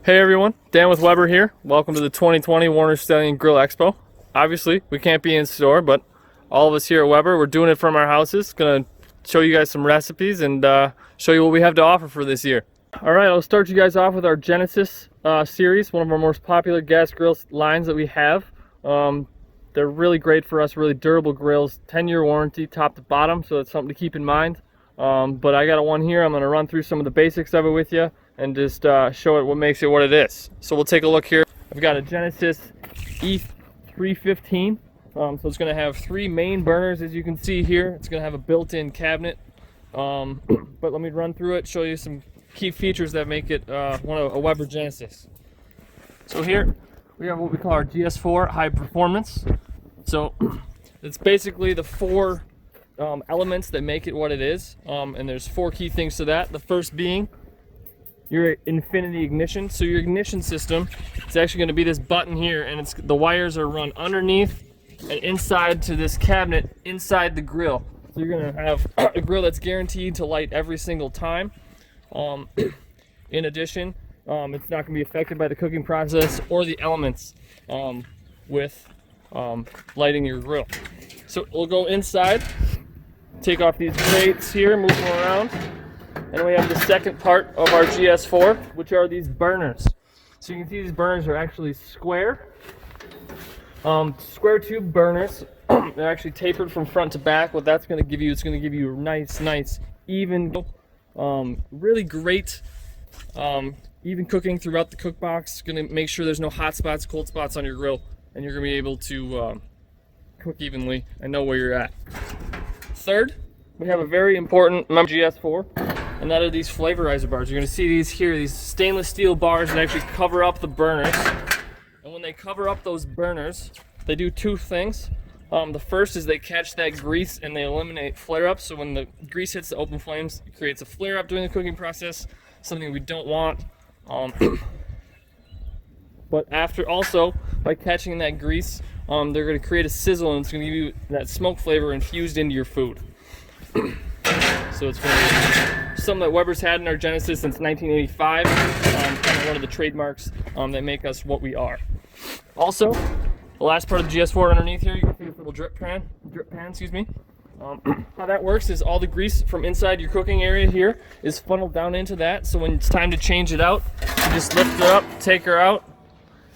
Hey everyone, Dan with Weber here. Welcome to the 2020 Warners Stellian Grill Expo. Obviously, we can't be in store, but all of us here at Weber, we're doing it from our houses. Gonna show you guys some recipes and show you what we have to offer for this year. All right, I'll start you guys off with our Genesis series, one of our most popular gas grill lines that we have. They're really great for us, really durable grills, 10-year warranty, top to bottom, so that's something to keep in mind. But I got one here. I'm gonna run through some of the basics of it with you and just show it what makes it what it is. So we'll take a look here. I've got a Genesis E315. So it's going to have 3 main burners, as you can see here. It's going to have a built-in cabinet. But let me run through it, show you some key features that make it a Weber Genesis. So here we have what we call our GS4 High Performance. So it's basically the 4 elements that make it what it is. And there's 4 key things to that. The first being your infinity ignition. So your ignition system is actually going to be this button here, and the wires are run underneath and inside to this cabinet inside the grill. So you're going to have a grill that's guaranteed to light every single time. In addition, it's not going to be affected by the cooking process or the elements with lighting your grill. So we'll go inside, take off these grates here, move them around. And we have the second part of our GS4, which are these burners. So you can see these burners are actually square. Square tube burners. They're actually tapered from front to back. What that's going to give you, it's going to give you nice, even, really great, even cooking throughout the cook box. It's going to make sure there's no hot spots, cold spots on your grill, and you're going to be able to cook evenly and know where you're at. Third, we have a very important GS4. And that are these flavorizer bars. You're going to see these here, these stainless steel bars that actually cover up the burners. And when they cover up those burners, they do 2 things. The first is they catch that grease and they eliminate flare-ups. So when the grease hits the open flames, it creates a flare-up during the cooking process, something we don't want. But after also, by catching that grease, they're going to create a sizzle, and it's going to give you that smoke flavor infused into your food. So it's going to be something that Weber's had in our Genesis since 1985, kind of one of the trademarks that make us what we are. Also, the last part of the GS4 underneath here, you can see this little drip pan, excuse me. How that works is all the grease from inside your cooking area here is funneled down into that, so when it's time to change it out, you just lift her up, take her out,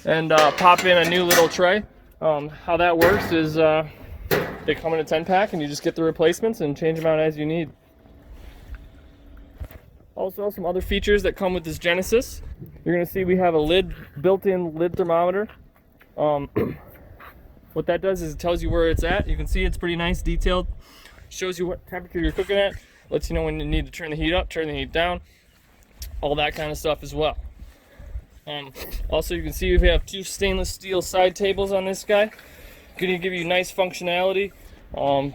and pop in a new little tray. How that works is they come in a 10-pack, and you just get the replacements and change them out as you need. Also, some other features that come with this Genesis. You're going to see we have a built-in lid thermometer. What that does is it tells you where it's at. You can see it's pretty nice, detailed. Shows you what temperature you're cooking at. Lets you know when you need to turn the heat up, turn the heat down. All that kind of stuff as well. Also, you can see we have 2 stainless steel side tables on this guy. Going to give you nice functionality.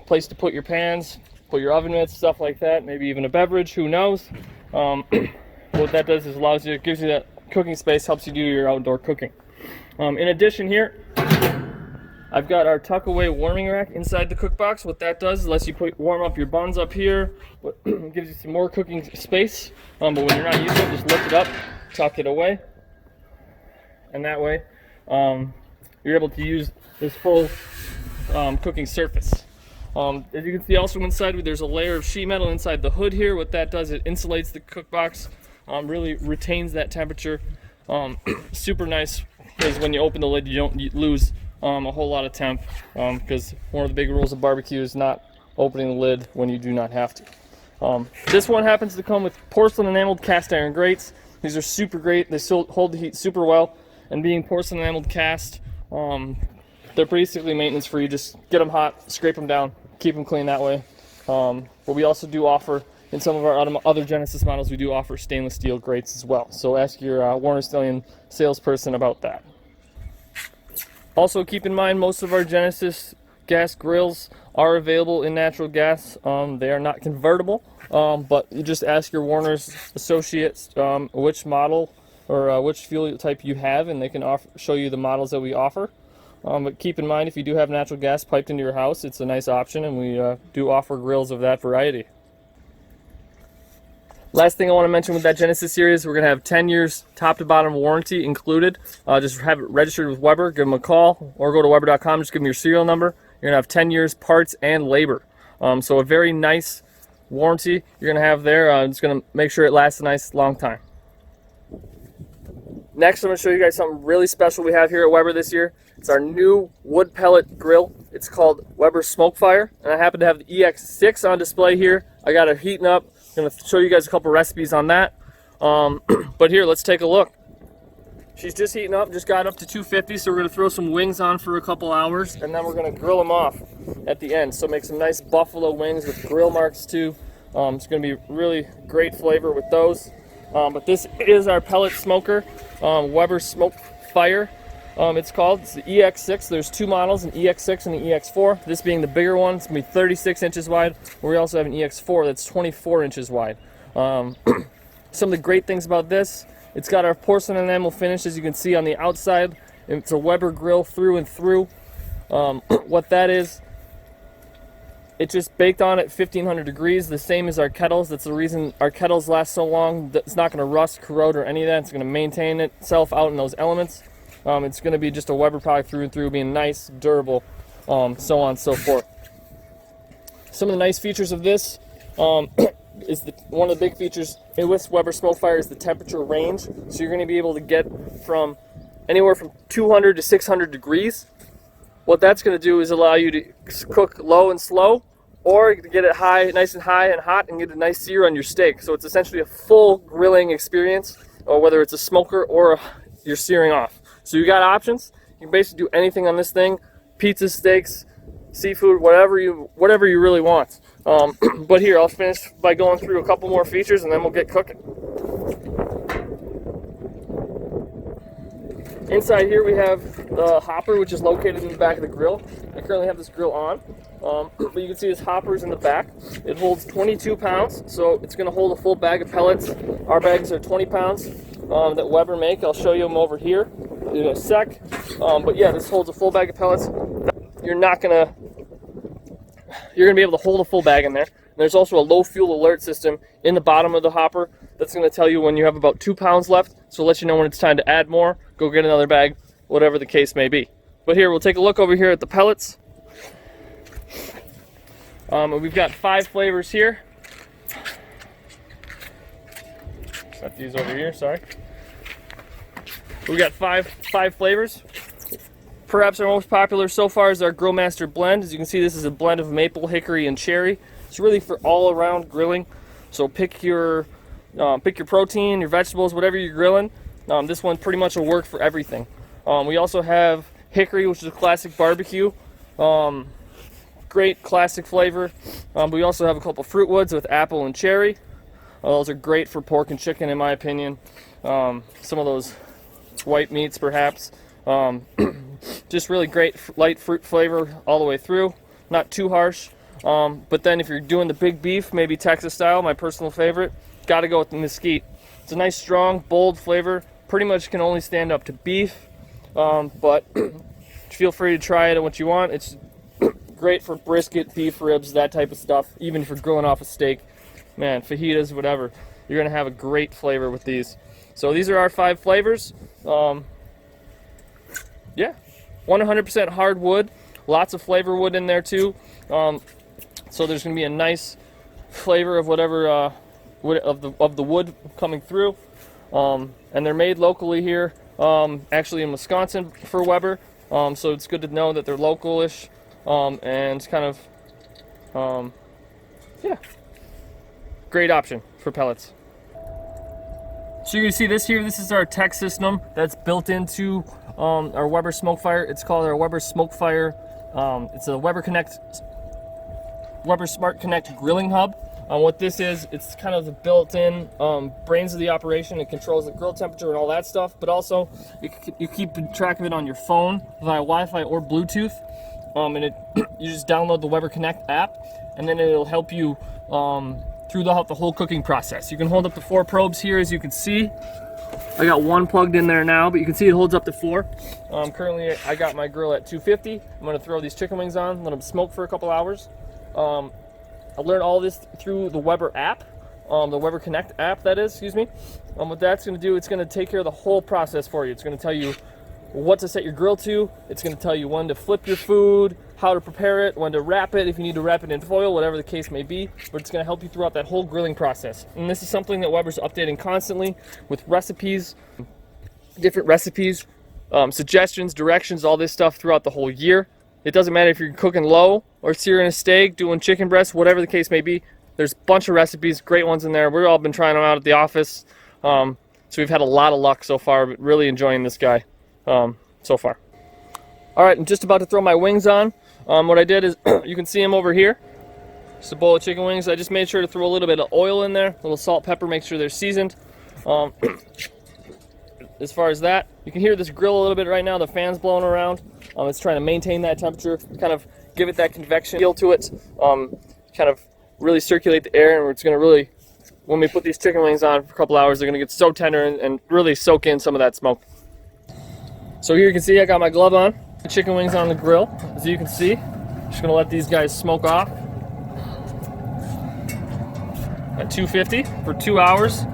Place to put your pans, put your oven mitts, stuff like that. Maybe even a beverage, who knows. What that does is it gives you that cooking space, helps you do your outdoor cooking. In addition here, I've got our tuck away warming rack inside the cook box. What that does is lets you warm up your buns up here. It gives you some more cooking space. But when you're not using it, just lift it up, tuck it away. And that way, you're able to use this full cooking surface. As you can see also inside, there's a layer of sheet metal inside the hood here. What that does, it insulates the cook box, really retains that temperature. Super nice, because when you open the lid, you don't lose a whole lot of temp, because one of the big rules of barbecue is not opening the lid when you do not have to. This one happens to come with porcelain enameled cast iron grates. These are super great. They still hold the heat super well, and being porcelain enameled cast, they're basically maintenance free. Just get them hot, scrape them down, keep them clean that way. But we also do offer, in some of our other Genesis models, we do offer stainless steel grates as well. So ask your Warners Stellian salesperson about that. Also keep in mind, most of our Genesis gas grills are available in natural gas. They are not convertible, but you just ask your Warners associates which model or which fuel type you have, and they can show you the models that we offer. But keep in mind, if you do have natural gas piped into your house, it's a nice option, and we do offer grills of that variety. Last thing I want to mention with that Genesis series, we're going to have 10 years top to bottom warranty included. Just have it registered with Weber, give them a call, or go to Weber.com, just give them your serial number. You're going to have 10 years parts and labor. So a very nice warranty you're going to have there. It's going to make sure it lasts a nice long time. Next, I'm going to show you guys something really special we have here at Weber this year. It's our new wood pellet grill. It's called Weber SmokeFire, and I happen to have the EX6 on display here. I got it heating up. I'm going to show you guys a couple recipes on that. But here, let's take a look. She's just heating up, just got up to 250, so we're going to throw some wings on for a couple hours, and then we're going to grill them off at the end. So make some nice buffalo wings with grill marks too. It's going to be really great flavor with those. But this is our pellet smoker, Weber SmokeFire. It's called. It's the EX6. There's two models, an EX6 and an EX4. This being the bigger one, it's going to be 36 inches wide. We also have an EX4 that's 24 inches wide. Some of the great things about this, it's got our porcelain enamel finish, as you can see on the outside. It's a Weber grill through and through. What that is, it's just baked on at 1500 degrees, the same as our kettles. That's the reason our kettles last so long. It's not going to rust, corrode, or any of that. It's going to maintain itself out in those elements. It's going to be just a Weber product through and through, being nice, durable, so on and so forth. Some of the nice features of this is one of the big features with Weber SmokeFire is the temperature range. So you're going to be able to get from anywhere from 200 to 600 degrees. What that's going to do is allow you to cook low and slow, or get it high, nice and high and hot, and get a nice sear on your steak. So it's essentially a full grilling experience, or whether it's a smoker or you're searing off. So you got options. You can basically do anything on this thing: pizza, steaks, seafood, whatever you really want. But here, I'll finish by going through a couple more features, and then we'll get cooking. Inside here we have the hopper, which is located in the back of the grill. I currently have this grill on, but you can see this hopper's in the back. It holds 22 pounds, so it's going to hold a full bag of pellets. Our bags are 20 pounds that Weber make. I'll show you them over here in a sec. But yeah, this holds a full bag of pellets. You're going to be able to hold a full bag in there. And there's also a low fuel alert system in the bottom of the hopper that's going to tell you when you have about 2 pounds left, so it'll let you know when it's time to add more, go get another bag, whatever the case may be. But here, we'll take a look over here at the pellets. We've got 5 flavors here. Set these over here, sorry. We've got five flavors. Perhaps our most popular so far is our Grill Master blend. As you can see, this is a blend of maple, hickory, and cherry. It's really for all-around grilling. So pick your protein, your vegetables, whatever you're grilling. This one pretty much will work for everything. We also have hickory, which is a classic barbecue. Great classic flavor. We also have a couple fruit woods with apple and cherry. Those are great for pork and chicken, in my opinion. Some of those white meats, perhaps. Just really great light fruit flavor all the way through. Not too harsh. But then if you're doing the big beef, maybe Texas style, my personal favorite, got to go with the mesquite. It's a nice, strong, bold flavor. Pretty much can only stand up to beef. But feel free to try it at what you want. It's great for brisket, beef ribs, that type of stuff. Even if you're grilling off a steak, man, fajitas, whatever. You're going to have a great flavor with these. So these are our 5 flavors. Yeah, 100% hardwood. Lots of flavor wood in there too. So there's going to be a nice flavor of whatever of the wood coming through. And they're made locally here, actually in Wisconsin for Weber. So it's good to know that they're local-ish, and kind of, yeah, great option for pellets. So you can see this here. This is our tech system that's built into our Weber SmokeFire. It's called our Weber SmokeFire. It's a Weber Smart Connect grilling hub. What this is, it's kind of the built-in brains of the operation. It controls the grill temperature and all that stuff, but also you keep track of it on your phone via Wi-Fi or Bluetooth. And you just download the Weber Connect app, and then it'll help you through the whole cooking process. You can hold up to 4 probes here, as you can see. I got 1 plugged in there now, but you can see it holds up to 4. Currently, I got my grill at 250. I'm going to throw these chicken wings on, let them smoke for a couple hours. I learned all this through the Weber app. the Weber Connect app, that is, excuse me. What that's going to do, it's going to take care of the whole process for you. It's going to tell you what to set your grill to. It's going to tell you when to flip your food, how to prepare it, when to wrap it, if you need to wrap it in foil, whatever the case may be. But it's going to help you throughout that whole grilling process. And this is something that Weber's updating constantly with recipes, different recipes, suggestions, directions, all this stuff throughout the whole year. It doesn't matter if you're cooking low or searing a steak, doing chicken breast, whatever the case may be. There's a bunch of recipes, great ones in there. We've all been trying them out at the office. So we've had a lot of luck so far, but really enjoying this guy so far. All right, I'm just about to throw my wings on. What I did is, you can see them over here. Just a bowl of chicken wings. I just made sure to throw a little bit of oil in there, a little salt, pepper, make sure they're seasoned. As far as that, you can hear this grill a little bit right now. The fan's blowing around. It's trying to maintain that temperature, kind of give it that convection feel to it, kind of really circulate the air, and it's going to really, when we put these chicken wings on for a couple hours, they're going to get so tender and really soak in some of that smoke. So here you can see I got my glove on, the chicken wings on the grill. As you can see, just going to let these guys smoke off at 250 for 2 hours.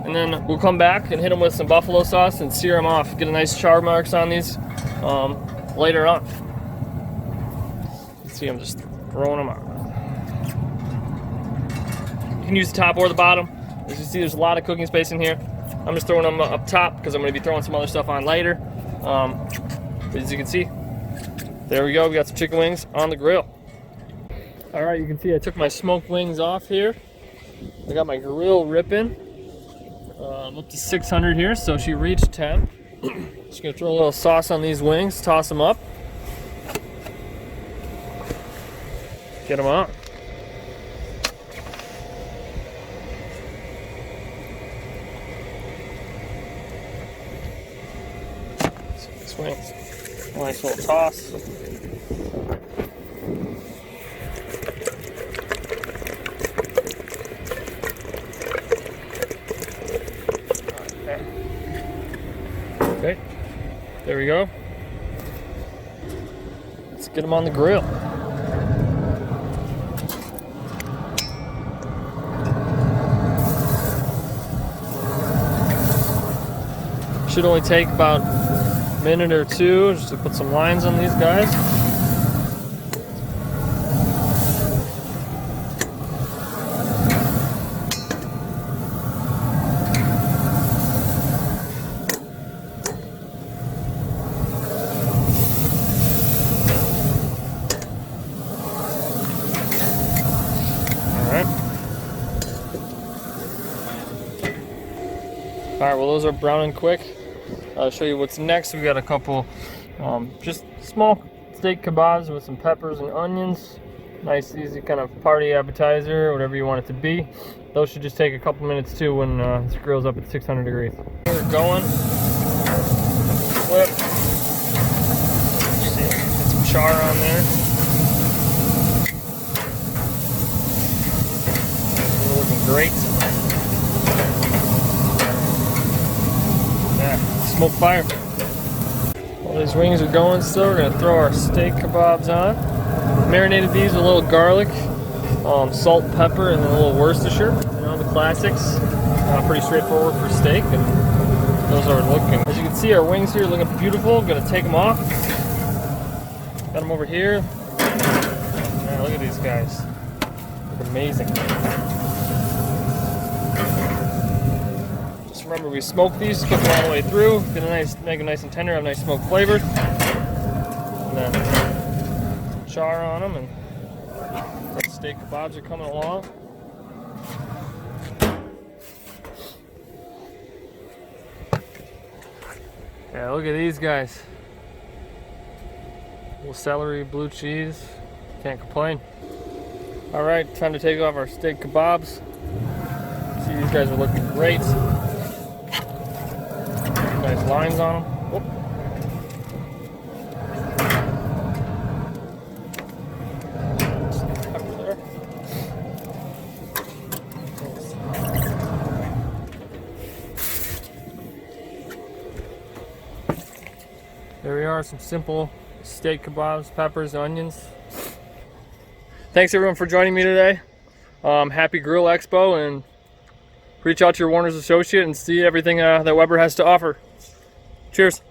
And then we'll come back and hit them with some buffalo sauce and sear them off. Get a nice char marks on these later on. You see I'm just throwing them out. You can use the top or the bottom. As you see, there's a lot of cooking space in here. I'm just throwing them up top because I'm going to be throwing some other stuff on later. But as you can see, there we go. We got some chicken wings on the grill. All right, you can see I took my smoked wings off here. I got my grill ripping. Up to 600 here, so she reached temp. Just gonna throw a little sauce on these wings, toss them up, get them on. These wings, nice little toss. Okay, there we go. Let's get them on the grill. Should only take about a minute or two just to put some lines on these guys. Alright, well those are browning quick. I'll show you what's next. We got a couple just small steak kebabs with some peppers and onions. Nice, easy kind of party appetizer, whatever you want it to be. Those should just take a couple minutes too when this grill's up at 600 degrees. We're going. Flip. See, get some char on there. They're looking great. SmokeFire. All these wings are going still. We're going to throw our steak kebabs on. Marinated these with a little garlic, salt, pepper, and then a little Worcestershire. You know, the classics. Pretty straightforward for steak, and those are looking. As you can see, our wings here are looking beautiful. Going to take them off. Got them over here. Man, look at these guys. Look amazing. Remember, we smoke these, cook them all the way through, get a nice, make them nice and tender, have nice smoke flavor. And then some char on them, and the steak kebabs are coming along. Yeah, look at these guys. A little celery, blue cheese, can't complain. All right, time to take off our steak kebabs. See, these guys are looking great. Nice lines on them. Whoop. There we are, some simple steak kebabs, peppers, onions. Thanks everyone for joining me today. Happy Grill Expo, and reach out to your Warners associate and see everything that Weber has to offer. Cheers.